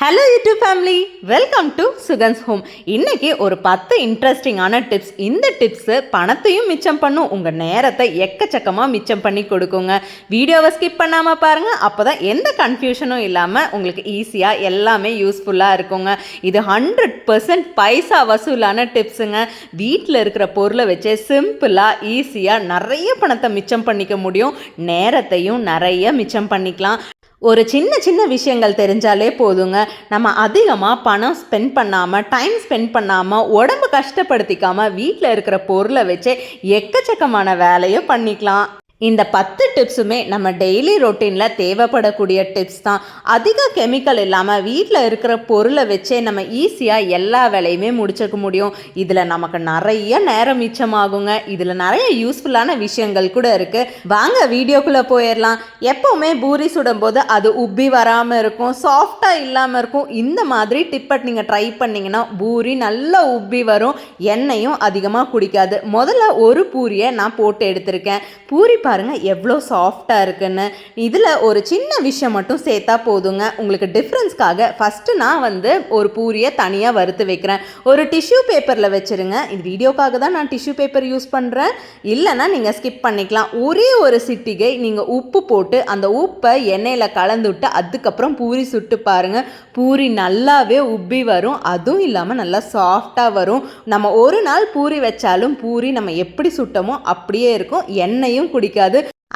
Hello YouTube family, welcome to Sugan's home. இன்றைக்கி ஒரு 10 இன்ட்ரெஸ்டிங்கான டிப்ஸ். இந்த டிப்ஸு பணத்தையும் மிச்சம் பண்ணும், உங்கள் நேரத்தை எக்கச்சக்கமாக மிச்சம் பண்ணி கொடுக்குங்க. வீடியோவை ஸ்கிப் பண்ணாமல் பாருங்கள், அப்போ தான் எந்த கன்ஃபியூஷனும் இல்லாமல் உங்களுக்கு ஈஸியாக எல்லாமே யூஸ்ஃபுல்லாக இருக்குங்க. இது 100% பைசா வசூலான டிப்ஸுங்க. வீட்டில் இருக்கிற பொருளை வச்சு சிம்பிளாக ஈஸியாக நிறைய பணத்தை மிச்சம் பண்ணிக்க முடியும், நேரத்தையும் நிறைய மிச்சம் பண்ணிக்கலாம். ஒரு சின்ன சின்ன விஷயங்கள் தெரிஞ்சாலே போதுங்க, நம்ம அதிகமாக பணம் ஸ்பெண்ட் பண்ணாமல், டைம் ஸ்பெண்ட் பண்ணாமல், உடம்பு கஷ்டப்படுத்திக்காமல் வீட்டில் இருக்கிற பொருளை வச்சு எக்கச்சக்கமான வேலையை பண்ணிக்கலாம். இந்த 10 டிப்ஸுமே நம்ம டெய்லி ரொட்டீனில் தேவைப்படக்கூடிய டிப்ஸ் தான். அதிக கெமிக்கல் இல்லாமல் வீட்டில் இருக்கிற பொருளை வச்சே நம்ம ஈஸியாக எல்லா வேலையுமே முடிச்சுக்க முடியும். இதில் நமக்கு நிறைய நேரம் மிச்சமாகுங்க. இதில் நிறைய யூஸ்ஃபுல்லான விஷயங்கள் கூட இருக்குது. வாங்க வீடியோக்குள்ளே போயிடலாம். எப்போவுமே பூரி சுடும்போது அது உப்பி வராமல் இருக்கும், சாஃப்டாக இல்லாமல் இருக்கும். இந்த மாதிரி டிப்பை நீங்கள் ட்ரை பண்ணிங்கன்னா பூரி நல்லா உப்பி வரும், எண்ணெயும் அதிகமாக குடிக்காது. முதல்ல ஒரு பூரியை நான் போட்டு எடுத்திருக்கேன். பூரி பாருங்கள் எவ்வளோ சாஃப்டாக இருக்குன்னு. இதில் ஒரு சின்ன விஷயம் மட்டும் சேர்த்தா போதுங்க. உங்களுக்கு டிஃப்ரென்ஸ்க்காக ஃபஸ்ட்டு நான் ஒரு பூரியை தனியாக வறுத்து வைக்கிறேன். ஒரு டிஷ்யூ பேப்பரில் வச்சுருங்க. இது வீடியோக்காக தான் நான் டிஷ்யூ பேப்பர் யூஸ் பண்ணுறேன், இல்லைன்னா நீங்கள் ஸ்கிப் பண்ணிக்கலாம். ஒரே ஒரு சிட்டிகை நீங்கள் உப்பு போட்டு அந்த உப்பை எண்ணெயில் கலந்துவிட்டு அதுக்கப்புறம் பூரி சுட்டு பாருங்கள். பூரி நல்லாவே உப்பி வரும், அதுவும் இல்லாமல் நல்லா சாஃப்டாக வரும். நம்ம ஒரு நாள் பூரி வச்சாலும் பூரி நம்ம எப்படி சுட்டோமோ அப்படியே இருக்கும், எண்ணெயும் குடிக்காது.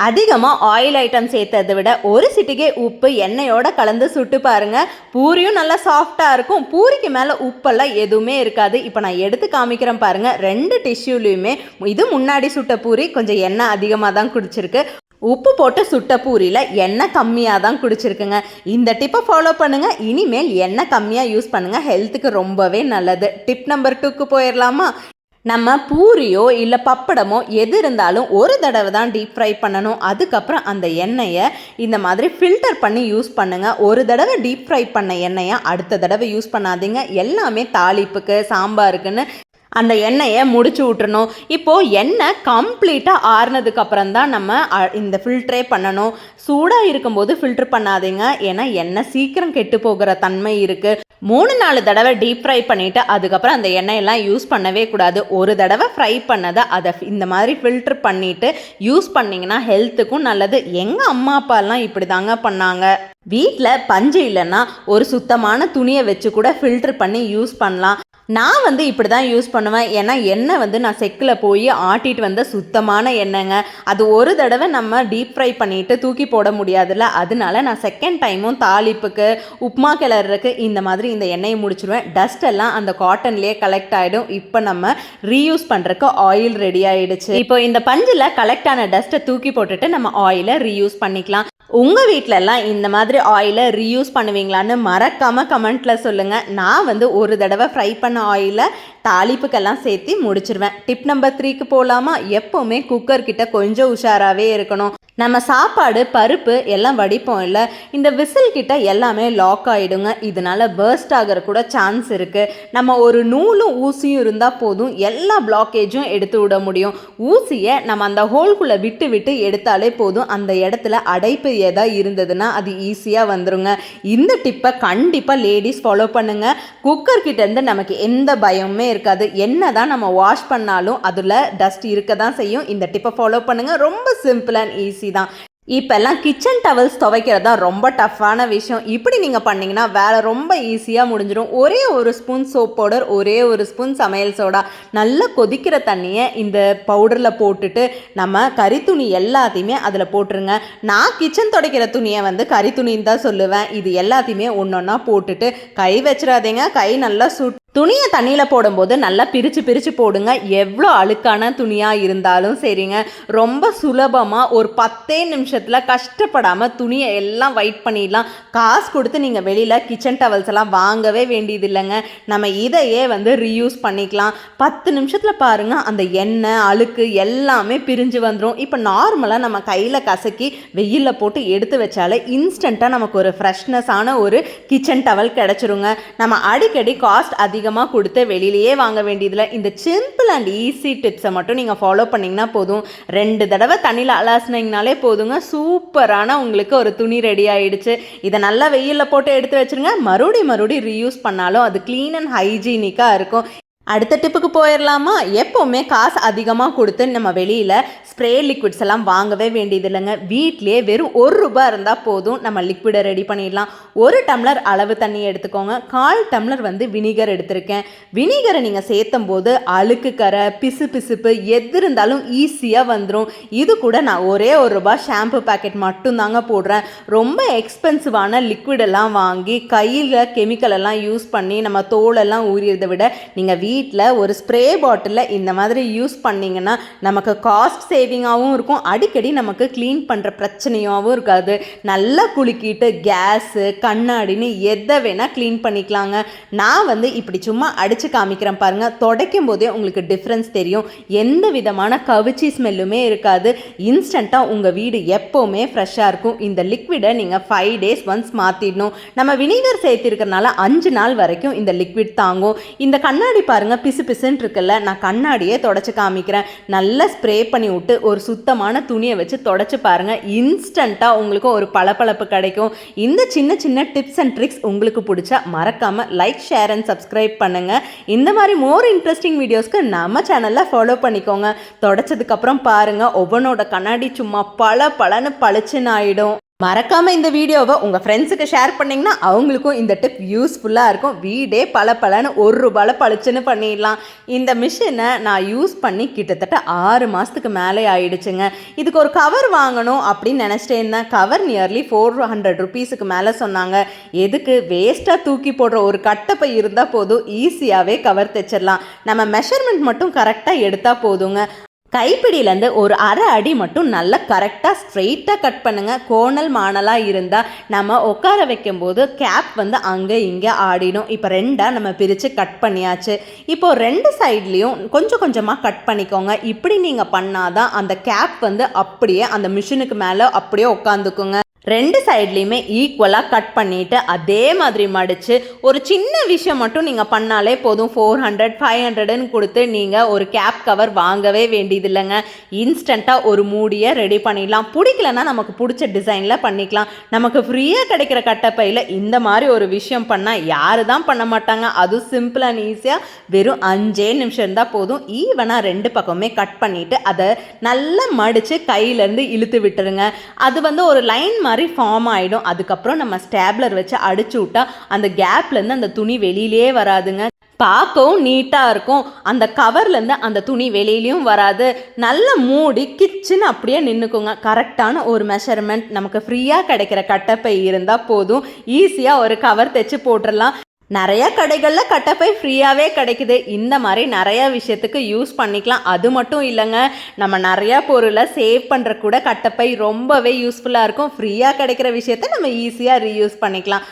அதிகமாக ஆயில் ஐட்டம் சேர்த்ததை விட ஒரு சிட்டிகை உப்பு எண்ணெயோட கலந்து சுட்டு பாருங்க, பூரியும் நல்லா சாஃப்டாக இருக்கும். பூரிக்கு மேலே உப்பெல்லாம் எதுவுமே இருக்காது. இப்போ நான் எடுத்து காமிக்கிறேன் பாருங்கள். 2 டிஷ்யூலையுமே இது முன்னாடி சுட்ட பூரி கொஞ்சம் எண்ணெய் அதிகமாக தான் குடிச்சிருக்கு, உப்பு போட்டு சுட்ட பூரியில் எண்ணெய் கம்மியாக தான் குடிச்சிருக்குங்க. இந்த டிப்பை ஃபாலோ பண்ணுங்கள். இனிமேல் எண்ணெய் கம்மியாக யூஸ் பண்ணுங்கள், ஹெல்த்துக்கு ரொம்பவே நல்லது. டிப் நம்பர் 2க்கு போயிடலாமா? நம்ம பூரியோ இல்லை பப்படமோ எது இருந்தாலும் ஒரு தடவை தான் டீப் ஃப்ரை பண்ணணும். அதுக்கப்புறம் அந்த எண்ணெயை இந்த மாதிரி ஃபில்டர் பண்ணி யூஸ் பண்ணுங்கள். ஒரு தடவை டீப் ஃப்ரை பண்ண எண்ணெயை அடுத்த தடவை யூஸ் பண்ணாதீங்க. எல்லாமே தாளிப்புக்கு, சாம்பாருக்குன்னு அந்த எண்ணெயை முடிச்சு விட்டுறணும். இப்போது எண்ணெய் கம்ப்ளீட்டாக ஆறுனதுக்கப்புறம் தான் நம்ம இந்த ஃபில்டரே பண்ணணும். சூடாக இருக்கும்போது ஃபில்டர் பண்ணாதீங்க, ஏன்னா எண்ணெய் சீக்கிரம் கெட்டு போகிற தன்மை இருக்குது. 3-4 தடவை டீப் ஃப்ரை பண்ணிவிட்டு அதுக்கப்புறம் அந்த எண்ணெயெல்லாம் யூஸ் பண்ணவே கூடாது. ஒரு தடவை ஃப்ரை பண்ணதை அதை இந்த மாதிரி ஃபில்டர் பண்ணிவிட்டு யூஸ் பண்ணிங்கன்னா ஹெல்த்துக்கும் நல்லது. எங்கள் அம்மா அப்பாலாம் இப்படி தாங்க பண்ணாங்க. வீட்டில் பஞ்சு இல்லைன்னா ஒரு சுத்தமான துணியை வச்சு கூட ஃபில்டர் பண்ணி யூஸ் பண்ணலாம். நான் இப்படி தான் யூஸ் பண்ணுவேன், ஏன்னா எண்ணெய் நான் செக்கில் போய் ஆட்டிட்டு வந்த சுத்தமான எண்ணெய்ங்க. அது ஒரு தடவை நம்ம டீப் ஃப்ரை பண்ணிவிட்டு தூக்கி போட முடியாதுல்ல, அதனால நான் செகண்ட் டைமும் தாளிப்புக்கு, உப்புமா கிளறதுக்கு இந்த மாதிரி இந்த எண்ணெயை முடிச்சிடுவேன். டஸ்ட் எல்லாம் அந்த காட்டன்லேயே கலெக்ட் ஆகிடும். இப்போ நம்ம ரீயூஸ் பண்ணுறதுக்கு ஆயில் ரெடி ஆகிடுச்சு. இப்போ இந்த பஞ்சில் கலெக்ட் ஆன டஸ்ட்டை தூக்கி போட்டுட்டு நம்ம ஆயிலை ரீயூஸ் பண்ணிக்கலாம். உங்கள் வீட்டிலலாம் இந்த மாதிரி ஆயிலை ரீயூஸ் பண்ணுவீங்களான்னு மறக்காமல் கமெண்ட்டில் சொல்லுங்கள். நான் ஒரு தடவை ஃப்ரை பண்ண ஆயிலை தாளிப்புக்கெல்லாம் சேர்த்து முடிச்சிருவேன். டிப் நம்பர் 3க்கு போகலாமா? எப்போவுமே குக்கர்கிட்ட கொஞ்சம் உஷாராகவே இருக்கணும். நம்ம சாப்பாடு, பருப்பு எல்லாம் வடிப்போம் இல்லை, இந்த விசில் கிட்ட எல்லாமே லாக் ஆகிடுங்க. இதனால் பர்ஸ்ட் ஆகிற கூட சான்ஸ் இருக்குது. நம்ம ஒரு நூலும் ஊசியும் இருந்தால் போதும், எல்லா பிளாக்கேஜும் எடுத்து விட முடியும். ஊசியை நம்ம அந்த ஹோல்குள்ளே விட்டு விட்டு எடுத்தாலே போதும், அந்த இடத்துல அடைப்பு ஏதாவது இருந்ததுன்னா அது ஈஸியாக வந்துருங்க. இந்த டிப்பை கண்டிப்பாக லேடிஸ் ஃபாலோ பண்ணுங்கள். குக்கர்கிட்டேருந்து நமக்கு எந்த பயமுமே இருக்காது. என்ன தான் நம்ம வாஷ் பண்ணாலும் அதில் டஸ்ட் இருக்க தான் செய்யும். இந்த டிப்பை ஃபாலோ பண்ணுங்கள், ரொம்ப சிம்பிள் அண்ட் ஈஸி தான். இப்போல்லாம் கிச்சன் டவல்ஸ் துவைக்கிறது தான் ரொம்ப டஃப்பான விஷயம். இப்படி நீங்கள் பண்ணிங்கன்னா வேலை ரொம்ப ஈஸியாக முடிஞ்சிடும். ஒரே ஒரு ஸ்பூன் சோப் பவுடர், ஒரே ஒரு ஸ்பூன் சமையல் சோடா, நல்லா கொதிக்கிற தண்ணியை இந்த பவுடரில் போட்டுட்டு நம்ம கறித்துணி எல்லாத்தையுமே அதில் போட்டுருங்க. நான் கிச்சன் துடைக்கிற துணியை கறித்துணின்னு தான் சொல்லுவேன். இது எல்லாத்தையுமே ஒன்றா போட்டுட்டு கை வச்சிடாதீங்க, கை நல்லா துணியை தண்ணியில் போடும்போது நல்லா பிரித்து போடுங்க. எவ்வளோ அழுக்கான துணியாக இருந்தாலும் சரிங்க, ரொம்ப சுலபமாக ஒரு 10 நிமிஷத்தில் கஷ்டப்படாமல் துணியை எல்லாம் வைட் பண்ணிடலாம். காசு கொடுத்து நீங்கள் வெளியில் கிச்சன் டவல்ஸ் எல்லாம் வாங்கவே வேண்டியது இல்லைங்க. நம்ம இதையே ரீயூஸ் பண்ணிக்கலாம். 10 நிமிஷத்தில் பாருங்கள், அந்த எண்ணெய் அழுக்கு எல்லாமே பிரிஞ்சு வந்துடும். இப்போ நார்மலாக நம்ம கையில் கசக்கி வெயிலில் போட்டு எடுத்து வச்சாலே இன்ஸ்டண்ட்டாக நமக்கு ஒரு ஃப்ரெஷ்னஸான ஒரு கிச்சன் டவல் கிடச்சிருங்க. நம்ம அடிக்கடி காஸ்ட் அதிகம் அதிகமாக கொடுத்து வெளியிலேயே வாங்க வேண்டியதில்லை. இந்த சிம்பிள் அண்ட் ஈஸி டிப்ஸை மட்டும் நீங்கள் ஃபாலோ பண்ணிங்கன்னா போதும். 2 தடவை தண்ணியில் அலாசினீங்கனாலே போதுங்க, சூப்பரான உங்களுக்கு ஒரு துணி ரெடி ஆகிடுச்சு. இதை நல்லா வெயிலில் போட்டு எடுத்து வச்சுருங்க. மறுபடியும் ரீயூஸ் பண்ணாலும் அது க்ளீன் அண்ட் ஹைஜீனிக்காக இருக்கும். அடுத்த டிப்புக்கு போயிடலாமா? எப்போவுமே காசு அதிகமாக கொடுத்து நம்ம வெளியில் ஸ்ப்ரே லிக்விட்ஸ் எல்லாம் வாங்கவே வேண்டியது இல்லைங்க. வீட்லேயே வெறும் ₹1 இருந்தால் போதும், நம்ம லிக்விடை ரெடி பண்ணிடலாம். 1 டம்ளர் அளவு தண்ணி எடுத்துக்கோங்க. 1/4 டம்ளர் வினிகர் எடுத்திருக்கேன். வினிகரை நீங்கள் சேர்த்தும் போது அழுக்கு கரை, பிசுப்பு எது இருந்தாலும் ஈஸியாக வந்துடும். இது கூட நான் ஒரே ₹1 ஷாம்பு பேக்கெட் மட்டும்தாங்க போடுறேன். ரொம்ப எக்ஸ்பென்சிவான லிக்விடெல்லாம் வாங்கி கையில் கெமிக்கல் எல்லாம் யூஸ் பண்ணி நம்ம தோலெல்லாம் ஊறியதை விட நீங்கள் வீட்டில் ஒரு ஸ்ப்ரே பாட்டிலில் இந்த மாதிரி யூஸ் பண்ணிங்கன்னா நமக்கு காஸ்ட் சேவிங்காகவும் இருக்கும். அடிக்கடி நமக்கு க்ளீன் பண்ணுற பிரச்சனையாகவும் இருக்காது. நல்லா குலுக்கிட்டு கேஸு கண்ணாடின்னு எதை வேணால் க்ளீன் பண்ணிக்கலாங்க. நான் இப்படி சும்மா அடித்து காமிக்கிறேன் பாருங்கள். துடைக்கும் போதே உங்களுக்கு டிஃப்ரென்ஸ் தெரியும். எந்த விதமான கவிச்சி ஸ்மெல்லுமே இருக்காது. இன்ஸ்டண்ட்டாக உங்கள் வீடு எப்போவுமே ஃப்ரெஷ்ஷாக இருக்கும். இந்த லிக்விடை நீங்கள் 5 days ஒன்ஸ் மாற்றிடணும். நம்ம வினிகர் சேர்த்திருக்கிறனால 5 நாள் வரைக்கும் இந்த லிக்விட் தாங்கும். இந்த கண்ணாடி பாருங்கள், பிசுன்னு இருக்குல்ல, நான் கண்ணாடியே தொடச்சி காமிக்கிறேன். நல்லா ஸ்ப்ரே பண்ணி விட்டு ஒரு சுத்தமான துணியை வச்சு தொடச்சி பாருங்கள். இன்ஸ்டண்ட்டாக உங்களுக்கு ஒரு பளபளப்பு கிடைக்கும். இந்த சின்ன டிப்ஸ் அண்ட் ட்ரிக்ஸ் உங்களுக்கு பிடிச்சா மறக்காமல் லைக், ஷேர் அண்ட் சப்ஸ்கிரைப் பண்ணுங்கள். இந்த மாதிரி மோர் இன்ட்ரெஸ்டிங் வீடியோஸ்க்கு நம்ம சேனலில் ஃபாலோ பண்ணிக்கோங்க. தொடச்சதுக்கப்புறம் பாருங்கள், ஒவ்வொன்றோட கண்ணாடி சும்மா பளன்னு பளிச்சுன்னு ஆகிடும். மறக்காமல் இந்த வீடியோவை உங்கள் ஃப்ரெண்ட்ஸுக்கு ஷேர் பண்ணிங்கன்னா அவங்களுக்கும் இந்த டிப் யூஸ்ஃபுல்லாக இருக்கும். வீடே பளன்னு ₹1 பளிச்சுன்னு பண்ணிடலாம். இந்த மிஷினை நான் யூஸ் பண்ணி கிட்டத்தட்ட 6 மாதத்துக்கு மேலே ஆயிடுச்சுங்க. இதுக்கு ஒரு கவர் வாங்கணும் அப்படின்னு நினச்சிட்டே இருந்தேன். கவர் நியர்லி ₹400 மேலே சொன்னாங்க. எதுக்கு வேஸ்ட்டாக தூக்கி போடுற ஒரு கட்டப்பை இருந்தால் போதும், ஈஸியாகவே கவர் தைச்சிடலாம். நம்ம மெஷர்மெண்ட் மட்டும் கரெக்டாக எடுத்தால் போதுங்க. கைப்பிடியிலேருந்து ஒரு அரை அடி மட்டும் நல்லா கரெக்டாக ஸ்ட்ரெயிட்டாக கட் பண்ணுங்கள். கோணல் மாணலாக இருந்தால் நம்ம உட்கார வைக்கும்போது கேப் அங்கே இங்கே ஆடிடும். இப்போ 2ஆக நம்ம பிரித்து கட் பண்ணியாச்சு. இப்போது 2 சைட்லேயும் கொஞ்சமாக கட் பண்ணிக்கோங்க. இப்படி நீங்கள் பண்ணாதான் அந்த கேப் அப்படியே அந்த மிஷினுக்கு மேலே அப்படியே உட்காந்துக்குங்க. 2 சைட்லேயுமே ஈக்குவலாக கட் பண்ணிவிட்டு அதே மாதிரி மடித்து ஒரு சின்ன விஷயம் மட்டும் நீங்கள் பண்ணாலே போதும். 400 500ன்னு கொடுத்து நீங்கள் ஒரு கேப் கவர் வாங்கவே வேண்டியதில்லைங்க. இன்ஸ்டண்ட்டாக ஒரு மூடியை ரெடி பண்ணிடலாம். பிடிக்கலன்னா நமக்கு பிடிச்ச டிசைனில் பண்ணிக்கலாம். நமக்கு ஃப்ரீயாக கிடைக்கிற கட்டப்பையில் இந்த மாதிரி ஒரு விஷயம் பண்ணால் யாரு தான் பண்ண மாட்டாங்க. அதுவும் சிம்பிள் அண்ட் ஈஸியாக வெறும் 5 நிமிஷம் இருந்தால் போதும். ஈவனாக 2 பக்கமே கட் பண்ணிவிட்டு அதை நல்லா மடித்து கையிலேருந்து இழுத்து விட்டுருங்க. அது ஒரு லைன் மாதிரி ஃபார்ம் ஆகிடும். அதுக்கப்புறம் நம்ம ஸ்டாப்லர் வச்சு அடிச்சு விட்டா அந்த கேப்லேருந்து அந்த துணி வெளியிலே வராதுங்க. பார்க்கவும் நீட்டாக இருக்கும். அந்த கவர்லேருந்து அந்த துணி வெளியிலையும் வராது. நல்லா மூடி கிச்சன் அப்படியே நின்றுக்குங்க. கரெக்டான ஒரு மெஷர்மெண்ட், நமக்கு ஃப்ரீயாக கிடைக்கிற கட்டப்பை இருந்தால் போதும், ஈஸியாக ஒரு கவர் தைச்சு போட்டுடலாம். நிறையா கடைகளில் கட்டப்பை ஃப்ரீயாகவே கிடைக்குது. இந்த மாதிரி நிறையா விஷயத்துக்கு யூஸ் பண்ணிக்கலாம். அது மட்டும் இல்லைங்க, நம்ம நிறையா பொருளை சேவ் பண்ணுற கூட கட்டப்பை ரொம்பவே யூஸ்ஃபுல்லாக இருக்கும். ஃப்ரீயாக கிடைக்கிற விஷயத்த நம்ம ஈஸியாக ரீயூஸ் பண்ணிக்கலாம்.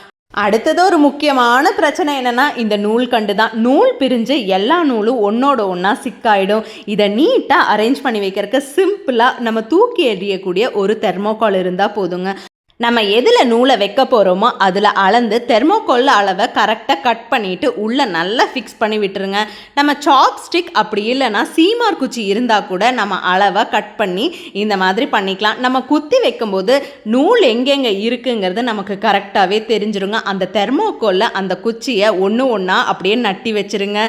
அடுத்தது ஒரு முக்கியமான பிரச்சனை என்னென்னா, இந்த நூல் கண்டு தான். நூல் பிரிஞ்சு எல்லா நூலும் ஒன்றோட ஒன்றா சிக்காயிடும். இதை நீட்டாக அரேஞ்ச் பண்ணி வைக்கிறதுக்கு சிம்பிளாக நம்ம தூக்கி எறியக்கூடிய ஒரு தெர்மோகால் இருந்தால் போதுங்க. நம்ம எதில் நூலை வைக்க போகிறோமோ அதில் அளந்து தெர்மோகோல் அளவை கரெக்டாக கட் பண்ணிவிட்டு உள்ளே நல்லா ஃபிக்ஸ் பண்ணி விட்டுருங்க. நம்ம சாப்ஸ்டிக் அப்படி இல்லைன்னா சீமார் குச்சி இருந்தால் கூட நம்ம அளவை கட் பண்ணி இந்த மாதிரி பண்ணிக்கலாம். நம்ம குத்தி வைக்கும்போது நூல் எங்கெங்கே இருக்குங்கிறது நமக்கு கரெக்டாகவே தெரிஞ்சிருங்க. அந்த தெர்மோகோலில் அந்த குச்சியை ஒன்றா அப்படியே நட்டி வச்சுருங்க.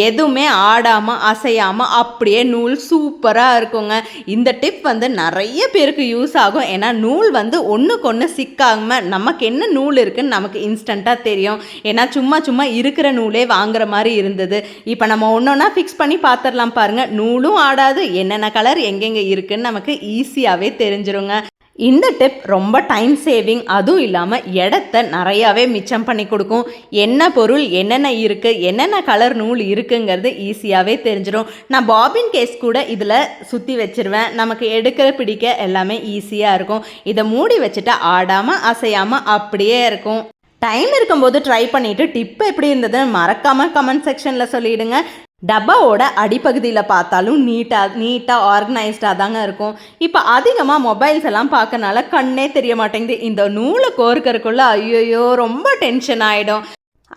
எதுவுமே ஆடாமல் அசையாமல் அப்படியே நூல் சூப்பராக இருக்குங்க. இந்த டிப் நிறைய பேருக்கு யூஸ் ஆகும். ஏன்னா நூல் ஒன்றுக்கு சிக்காம நமக்கு என்ன நூல் இருக்குன்னு நமக்கு இன்ஸ்டண்ட்டாக தெரியும். ஏன்னா சும்மா இருக்கிற நூலே வாங்குற மாதிரி இருந்தது. இப்போ நம்ம ஒன்றொன்னா ஃபிக்ஸ் பண்ணி பார்த்துடலாம் பாருங்கள். நூலும் ஆடாது, என்னென்ன கலர் எங்கெங்கே இருக்குன்னு நமக்கு ஈஸியாகவே தெரிஞ்சிருங்க. இந்த டிப் ரொம்ப டைம் சேவிங், அதுவும் இல்லாமல் இடத்த நிறையாவே மிச்சம் பண்ணி கொடுக்கும். என்ன பொருள் என்னென்ன இருக்குது, என்னென்ன கலர் நூல் இருக்குங்கிறது ஈஸியாகவே தெரிஞ்சிடும். நான் பாபின் கேஸ் கூட இதில் சுற்றி வச்சுருவேன். நமக்கு எடுக்கிற பிடிக்க எல்லாமே ஈஸியாக இருக்கும். இதை மூடி வச்சுட்டா ஆடாமல் அசையாமல் அப்படியே இருக்கும். டைம் இருக்கும்போது ட்ரை பண்ணிவிட்டு டிப் எப்படி இருந்ததுன்னு மறக்காமல் கமெண்ட் செக்ஷனில் சொல்லிவிடுங்க. டப்பாவோட அடிப்பகுதியில் பார்த்தாலும் நீட்டாக ஆர்கனைஸ்டாக தாங்க இருக்கும். இப்போ அதிகமாக மொபைல்ஸ் எல்லாம் பார்க்கறனால கண்ணே தெரிய மாட்டேங்குது. இந்த நூலை கோர்க்கறதுக்குள்ளே ஐயோயோ ரொம்ப டென்ஷன் ஆகிடும்.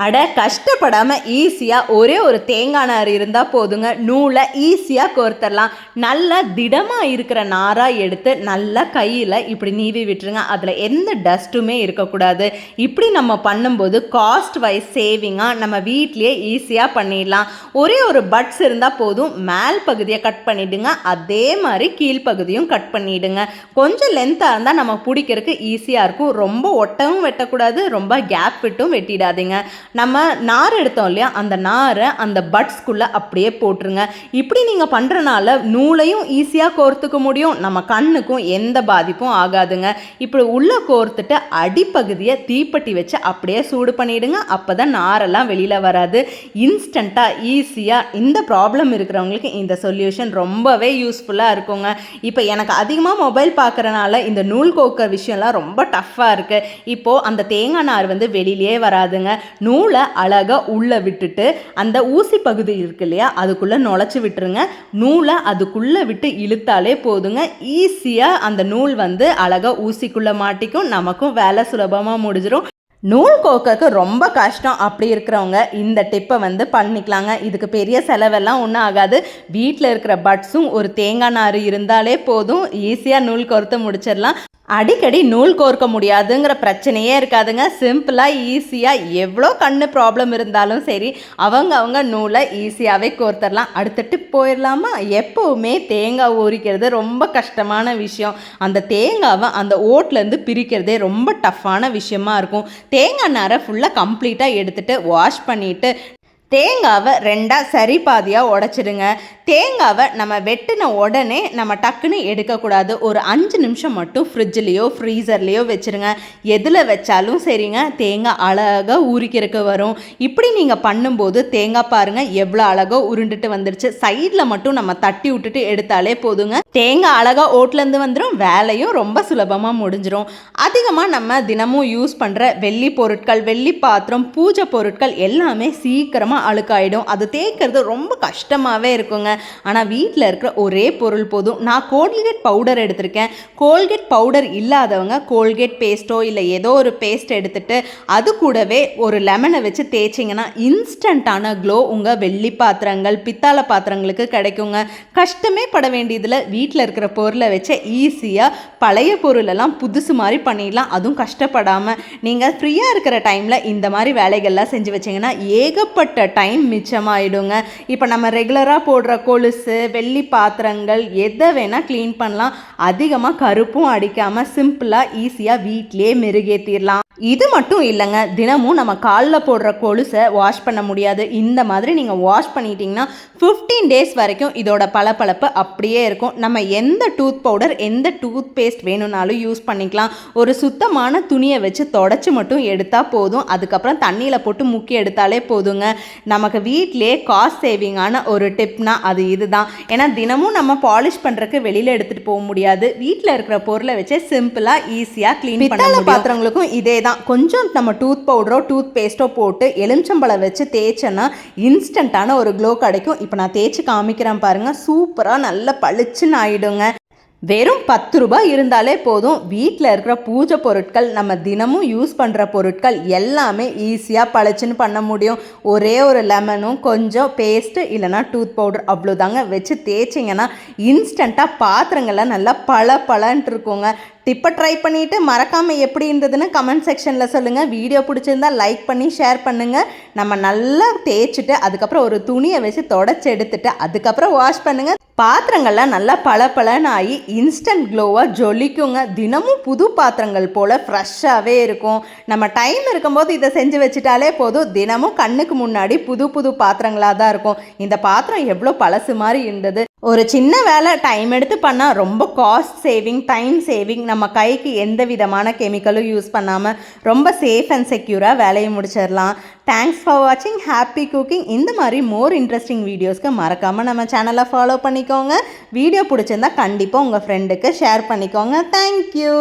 அட கஷ்டப்படாமல் ஈஸியாக ஒரே ஒரு தேங்காய் நார் இருந்தால் போதுங்க, நூலை ஈஸியாக கோர்த்தரலாம். நல்லா திடமாக இருக்கிற நாராக எடுத்து நல்லா கையில் இப்படி நீவி விட்டுருங்க. அதில் எந்த டஸ்ட்டுமே இருக்கக்கூடாது. இப்படி நம்ம பண்ணும்போது காஸ்ட் வைஸ் சேவிங்காக நம்ம வீட்லேயே ஈஸியாக பண்ணிடலாம். ஒரே ஒரு பட்ஸ் இருந்தால் போதும், மேல் பகுதியை கட் பண்ணிவிடுங்க, அதே மாதிரி கீழ்ப்பகுதியும் கட் பண்ணிவிடுங்க. கொஞ்சம் லென்த்தாக இருந்தால் நம்ம பிடிக்கிறதுக்கு ஈஸியாக இருக்கும். ரொம்ப ஒட்டவும் வெட்டக்கூடாது, ரொம்ப கேப் விட்டும் வெட்டிடாதீங்க. நம்ம நார் எடுத்தோம் இல்லையா, அந்த நாரை அந்த பட்ஸ்குள்ளே அப்படியே போட்டுருங்க. இப்படி நீங்கள் பண்ணுறனால நூலையும் ஈஸியாக கோர்த்துக்க முடியும், நம்ம கண்ணுக்கும் எந்த பாதிப்பும் ஆகாதுங்க. இப்படி உள்ளே கோர்த்துட்டு அடிப்பகுதியை தீப்பெட்டி வச்சு அப்படியே சூடு பண்ணிவிடுங்க. அப்போ தான் நாரெல்லாம் வெளியில் வராது. இன்ஸ்டண்ட்டாக ஈஸியாக இந்த ப்ராப்ளம் இருக்கிறவங்களுக்கு இந்த சொல்யூஷன் ரொம்பவே யூஸ்ஃபுல்லாக இருக்குங்க. இப்போ எனக்கு அதிகமாக மொபைல் பார்க்குறனால இந்த நூல் கோர்க்கிற விஷயம்லாம் ரொம்ப டஃப்பாக இருக்குது. இப்போது அந்த தேங்காய் நார் வெளியிலே வராதுங்க. நூலை அழகாக உள்ளே விட்டுட்டு அந்த ஊசி பகுதி இருக்கு இல்லையா, அதுக்குள்ளே நுழைச்சி விட்டுருங்க. நூலை அதுக்குள்ளே விட்டு இழுத்தாலே போதுங்க. ஈஸியாக அந்த நூல் அழகாக ஊசிக்குள்ளே மாட்டிக்கும், நமக்கும் வேலை சுலபமாக முடிஞ்சிடும். நூல் கோர்க்கறதுக்கு ரொம்ப கஷ்டம் அப்படி இருக்கிறவங்க இந்த டிப்பை பண்ணிக்கலாங்க. இதுக்கு பெரிய செலவெல்லாம் ஒன்றும் ஆகாது. வீட்டில் இருக்கிற பட்ஸும் ஒரு தேங்காய் நார் இருந்தாலே போதும், ஈஸியாக நூல் கோர்த்து முடிச்சிடலாம். அடிக்கடி நூல் கோர்க்க முடியாதுங்கிற பிரச்சனையே இருக்காதுங்க. சிம்பிளாக ஈஸியாக எவ்வளோ கண்ணு ப்ராப்ளம் இருந்தாலும் சரி, அவங்க நூலை ஈஸியாகவே கோர்த்தரலாம். அடுத்த டிப் போயிடலாமா? எப்போவுமே தேங்காய் உரிக்கிறது ரொம்ப கஷ்டமான விஷயம். அந்த தேங்காவை அந்த ஓட்லேருந்து பிரிக்கிறதே ரொம்ப டஃப்பான விஷயமா இருக்கும். தேங்காய் நாரை ஃபுல்லாக கம்ப்ளீட்டாக எடுத்துகிட்டு வாஷ் பண்ணிவிட்டு தேங்காவை ரெண்டாக சரி பாதியாக உடச்சிடுங்க. தேங்காவை நம்ம வெட்டின உடனே நம்ம டக்குன்னு எடுக்கக்கூடாது. ஒரு 5 நிமிஷம் மட்டும் ஃப்ரிட்ஜ்லேயோ ஃப்ரீசர்லேயோ வச்சுருங்க. எதில் வச்சாலும் சரிங்க, தேங்காய் அழகாக உரிக்கிறதுக்கு வரும். இப்படி நீங்கள் பண்ணும்போது தேங்காய் பாருங்கள் எவ்வளோ அழகாக உருண்டுட்டு வந்துருச்சு. சைடில் மட்டும் நம்ம தட்டி விட்டுட்டு எடுத்தாலே போதுங்க, தேங்காய் அழகாக ஓட்லேருந்து வந்துடும். வேலையும் ரொம்ப சுலபமாக முடிஞ்சிடும். அதிகமாக நம்ம தினமும் யூஸ் பண்ணுற வெள்ளி பொருட்கள், வெள்ளி பாத்திரம், பூஜை பொருட்கள் எல்லாமே சீக்கிரமாக அழுக்காயிடும். அது தேய்க்கிறது ரொம்ப கஷ்டமாகவே இருக்குங்க. ஆனால் வீட்டில் இருக்கிற ஒரே பொருள் போதும். நான் கோல்கேட் பவுடர் எடுத்திருக்கேன். கோல்கேட் பவுடர் இல்லாதவங்க கோல்கேட் பேஸ்ட்டோ இல்லை ஏதோ ஒரு பேஸ்ட் எடுத்துகிட்டு அது கூடவே ஒரு லெமனை வச்சு தேய்ச்சிங்கன்னா இன்ஸ்டண்ட்டான க்ளோ உங்கள் வெள்ளி பாத்திரங்கள், பித்தாளை பாத்திரங்களுக்கு கிடைக்குங்க. கஷ்டமே பட வேண்டியதில் வீட்டில் இருக்கிற பொருளை வச்சு ஈஸியாக பழைய பொருளெல்லாம் புதுசு மாதிரி பண்ணிடலாம். அதுவும் கஷ்டப்படாமல். நீங்கள் ஃப்ரீயாக இருக்கிற டைமில் இந்த மாதிரி வேலைகள்லாம் செஞ்சு வச்சிங்கன்னா ஏகப்பட்ட டைம் மிச்சமாயிடுங்க. இப்போ நம்ம ரெகுலராக போடுற கொலுசு, வெள்ளி பாத்திரங்கள் எதை வேணால் க்ளீன் பண்ணலாம். அதிகமாக கருப்பும் அடிக்காமல் சிம்பிளாக ஈஸியாக வீட்டிலே மெருகேற்றிடலாம். இது மட்டும் இல்லைங்க, தினமும் நம்ம காலில் போடுற கொலுசை வாஷ் பண்ண முடியாது. இந்த மாதிரி நீங்கள் வாஷ் பண்ணிட்டீங்கன்னா 15 டேஸ் வரைக்கும் இதோட பளபளப்பு அப்படியே இருக்கும். நம்ம எந்த டூத் பவுடர், எந்த டூத் பேஸ்ட் வேணும்னாலும் யூஸ் பண்ணிக்கலாம். ஒரு சுத்தமான துணியை வச்சு தொடச்சி மட்டும் எடுத்தால் போதும். அதுக்கப்புறம் தண்ணியில் போட்டு முக்கி எடுத்தாலே போதுங்க. நமக்கு வீட்டிலே காஸ்ட் சேவிங்கான ஒரு டிப்னா அது இதுதான். ஏன்னா தினமும் நம்ம பாலிஷ் பண்ணுறதுக்கு வெளியில் எடுத்துகிட்டு போக முடியாது. வீட்டில் இருக்கிற பொருளை வச்சு சிம்பிளாக ஈஸியாக க்ளீன் பண்ண பாத்திரங்களுக்கும் இதே தான். கொஞ்சம் நம்ம டூத் பவுடரோ டூத் பேஸ்ட்டோ போட்டு எலுமிச்சம்பழம் வச்சு தேய்ச்சோன்னா இன்ஸ்டண்ட்டான ஒரு க்ளோ கிடைக்கும். இப்போ நான் தேய்ச்சி காமிக்கிறேன் பாருங்கள், சூப்பராக நல்ல பளிச்சுன்னு ஆகிடுங்க. வெறும் 10 ரூபாய் இருந்தாலே போதும். வீட்டில் இருக்கிற பூஜை பொருட்கள், நம்ம தினமும் யூஸ் பண்ணுற பொருட்கள் எல்லாமே ஈஸியாக பளிச்சுன்னு பண்ண முடியும். ஒரே ஒரு லெமனும் கொஞ்சம் பேஸ்ட்டு இல்லைனா டூத் பவுடர் அவ்வளோதாங்க வச்சு தேய்ச்சிங்கன்னா இன்ஸ்டண்ட்டாக பாத்திரங்கள்லாம் நல்லா பளபளன்ட்டு இருக்குங்க. டிப்பை ட்ரை பண்ணிவிட்டு மறக்காமல் எப்படி இருந்ததுன்னு கமெண்ட் செக்ஷனில் சொல்லுங்கள். வீடியோ பிடிச்சிருந்தா லைக் பண்ணி ஷேர் பண்ணுங்கள். நம்ம நல்லா தேய்ச்சிட்டு அதுக்கப்புறம் ஒரு துணியை வச்சு தொடச்சி எடுத்துட்டு அதுக்கப்புறம் வாஷ் பண்ணுங்கள். பாத்திரங்கள்லாம் நல்லா பளபளன்னு ஆகி இன்ஸ்டன்ட் க்ளோவாக ஜொலிக்குங்க. தினமும் புது பாத்திரங்கள் போல் ஃப்ரெஷ்ஷாகவே இருக்கும். நம்ம டைம் இருக்கும்போது இதை செஞ்சு வச்சுட்டாலே போதும், தினமும் கண்ணுக்கு முன்னாடி புது புது பாத்திரங்களாக தான் இருக்கும். இந்த பாத்திரம் எவ்வளோ பழசு மாதிரி இருந்தது. ஒரு சின்ன வேலை டைம் எடுத்து பண்ணால் ரொம்ப காஸ்ட் சேவிங், டைம் சேவிங். நம்ம கைக்கு எந்த விதமான கெமிக்கலும் யூஸ் பண்ணாமல் ரொம்ப சேஃப் அண்ட் செக்யூராக வேலையை முடிச்சிடலாம். தேங்க்ஸ் ஃபார் வாட்சிங். Happy cooking. இந்த மாதிரி மோர் இன்ட்ரெஸ்டிங் வீடியோஸ்க்கு மறக்காமல் நம்ம சேனலை ஃபாலோ பண்ணிக்கோங்க. வீடியோ பிடிச்சிருந்தா கண்டிப்பாக உங்கள் ஃப்ரெண்டுக்கு ஷேர் பண்ணிக்கோங்க. தேங்க்யூ.